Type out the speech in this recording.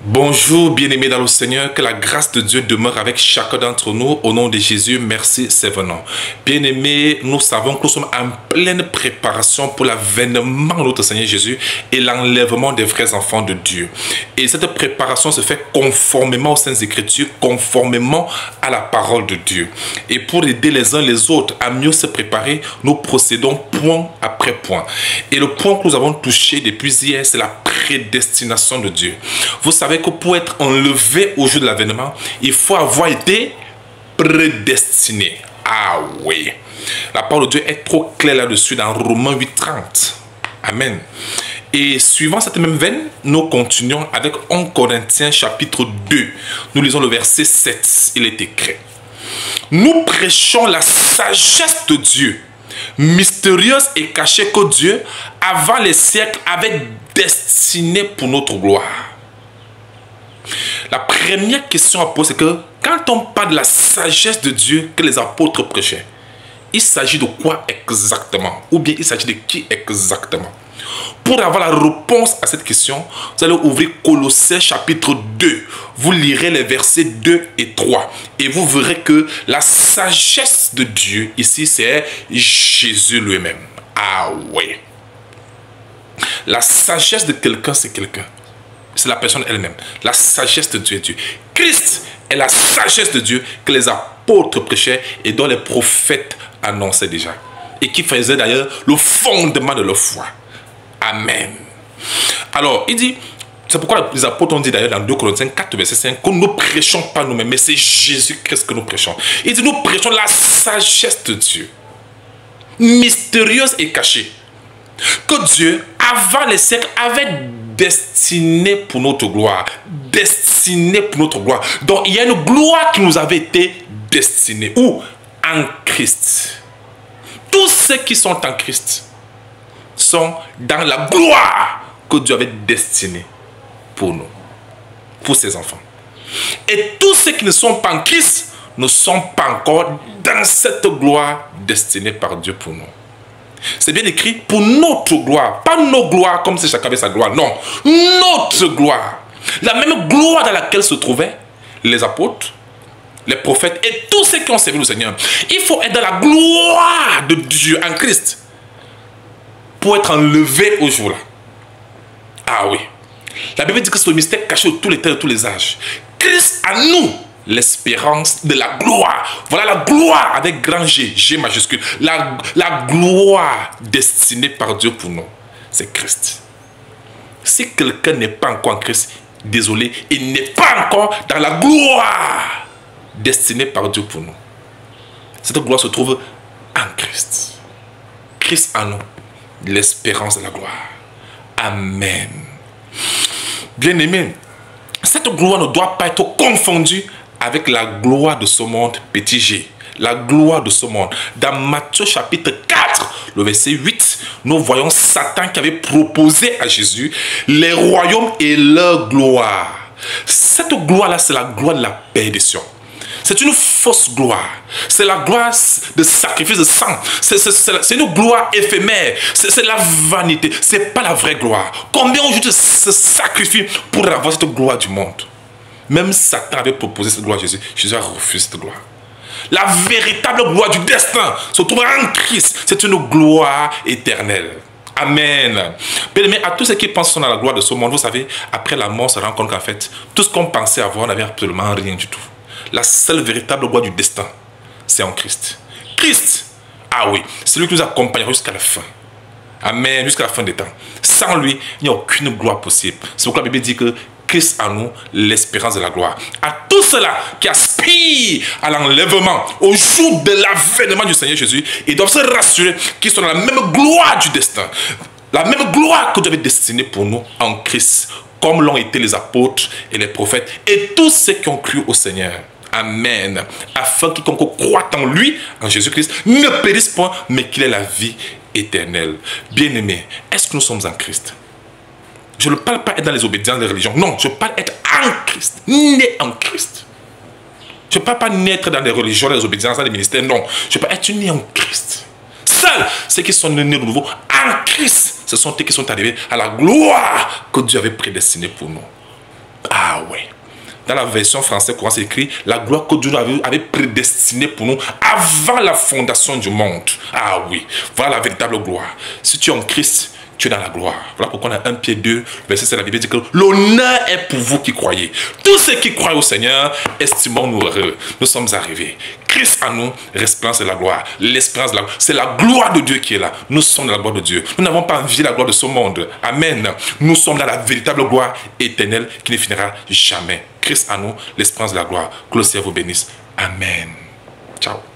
Bonjour bien-aimés dans le Seigneur, que la grâce de Dieu demeure avec chacun d'entre nous. Au nom de Jésus, merci, c'est venant. Bien-aimés, nous savons que nous sommes en pleine préparation pour l'avènement de notre Seigneur Jésus et l'enlèvement des vrais enfants de Dieu. Et cette préparation se fait conformément aux Saintes Écritures, conformément à la parole de Dieu. Et pour aider les uns les autres à mieux se préparer, nous procédons point après point. Et le point que nous avons touché depuis hier, c'est la prédestination de Dieu. Vous savez que pour être enlevé au jour de l'avènement, il faut avoir été prédestiné. Ah oui. La parole de Dieu est trop claire là-dessus dans Romains 8:30. Amen. Et suivant cette même veine, nous continuons avec 1 Corinthiens chapitre 2. Nous lisons le verset 7. Il est écrit: nous prêchons la sagesse de Dieu, mystérieuse et cachée que Dieu, avant les siècles, avait destinée pour notre gloire. La première question à poser, c'est que quand on parle de la sagesse de Dieu que les apôtres prêchaient, il s'agit de quoi exactement? Ou bien il s'agit de qui exactement? Pour avoir la réponse à cette question, vous allez ouvrir Colossiens chapitre 2. Vous lirez les versets 2 et 3. Et vous verrez que la sagesse de Dieu, ici, c'est Jésus lui-même. Ah ouais. La sagesse de quelqu'un, c'est quelqu'un. C'est la personne elle-même. La sagesse de Dieu est Dieu. Christ est la sagesse de Dieu que les apôtres prêchaient et dont les prophètes annonçaient déjà. Et qui faisait d'ailleurs le fondement de leur foi. Amen. Alors, il dit, c'est pourquoi les apôtres ont dit d'ailleurs dans 2 Corinthiens 4, verset 5, que nous ne prêchons pas nous-mêmes, mais c'est Jésus-Christ que nous prêchons. Il dit, nous prêchons la sagesse de Dieu, mystérieuse et cachée, que Dieu, avant les siècles, avait destiné pour notre gloire. Destiné pour notre gloire. Donc, il y a une gloire qui nous avait été destinée. Où? En Christ. Tous ceux qui sont en Christ sont dans la gloire que Dieu avait destinée pour nous, pour ses enfants. Et tous ceux qui ne sont pas en Christ ne sont pas encore dans cette gloire destinée par Dieu pour nous. C'est bien écrit pour notre gloire, pas nos gloires comme si chacun avait sa gloire, non, notre gloire. La même gloire dans laquelle se trouvaient les apôtres, les prophètes et tous ceux qui ont servi le Seigneur. Il faut être dans la gloire de Dieu en Christ pour être enlevé au jour-là. Ah oui. La Bible dit que c'est le mystère caché de tous les temps et de tous les âges. Christ à nous, l'espérance de la gloire. Voilà la gloire avec grand G, G majuscule. La gloire destinée par Dieu pour nous, c'est Christ. Si quelqu'un n'est pas encore en Christ, désolé, il n'est pas encore dans la gloire destinée par Dieu pour nous. Cette gloire se trouve en Christ. Christ en nous, l'espérance de la gloire. Amen. Bien-aimés, cette gloire ne doit pas être confondue avec la gloire de ce monde, petit g. La gloire de ce monde. Dans Matthieu chapitre 4, le verset 8, nous voyons Satan qui avait proposé à Jésus les royaumes et leur gloire. Cette gloire-là, c'est la gloire de la perdition. C'est une fausse gloire. C'est la gloire de sacrifice de sang. C'est une gloire éphémère. C'est la vanité. Ce n'est pas la vraie gloire. Combien aujourd'hui se sacrifient pour avoir cette gloire du monde? Même Satan avait proposé cette gloire à Jésus. Jésus a refusé cette gloire. La véritable gloire du destin se trouve en Christ. C'est une gloire éternelle. Amen. Bien-aimés, à tous ceux qui pensent dans la gloire de ce monde, vous savez, après la mort, on se rend compte qu'en fait, tout ce qu'on pensait avoir n'avait absolument rien du tout. La seule véritable gloire du destin, c'est en Christ. Christ, ah oui, c'est lui qui nous accompagnera jusqu'à la fin. Amen, jusqu'à la fin des temps. Sans lui, il n'y a aucune gloire possible. C'est pourquoi la Bible dit que Christ en nous, l'espérance de la gloire. À tous ceux-là qui aspirent à l'enlèvement au jour de l'avènement du Seigneur Jésus, ils doivent se rassurer qu'ils sont dans la même gloire du destin. La même gloire que Dieu avait destinée pour nous en Christ, comme l'ont été les apôtres et les prophètes et tous ceux qui ont cru au Seigneur. Amen. Afin quiconque croit en lui, en Jésus-Christ, ne périsse point, mais qu'il ait la vie éternelle. Bien-aimés, est-ce que nous sommes en Christ? Je ne parle pas être dans les obédiences des religions. Non, je parle être en Christ, né en Christ. Je ne parle pas naître dans les religions, les obédiences, dans les ministères. Non, je parle être né en Christ. Seuls ceux qui sont nés de nouveau en Christ, ce sont ceux qui sont arrivés à la gloire que Dieu avait prédestinée pour nous. Ah ouais. Dans la version française courante, c'est écrit la gloire que Dieu avait prédestinée pour nous avant la fondation du monde. Ah oui, voilà la véritable gloire. Si tu es en Christ, tu es dans la gloire. Voilà pourquoi on a 1 Pierre 2, verset 7, la Bible dit que l'honneur est pour vous qui croyez. Tous ceux qui croient au Seigneur, estimons-nous heureux. Nous sommes arrivés. Christ en nous, resplendance de la gloire. L'espérance de la gloire. C'est la gloire de Dieu qui est là. Nous sommes dans la gloire de Dieu. Nous n'avons pas envie de la gloire de ce monde. Amen. Nous sommes dans la véritable gloire éternelle qui ne finira jamais. Christ en nous, l'espérance de la gloire. Que le Seigneur vous bénisse. Amen. Ciao.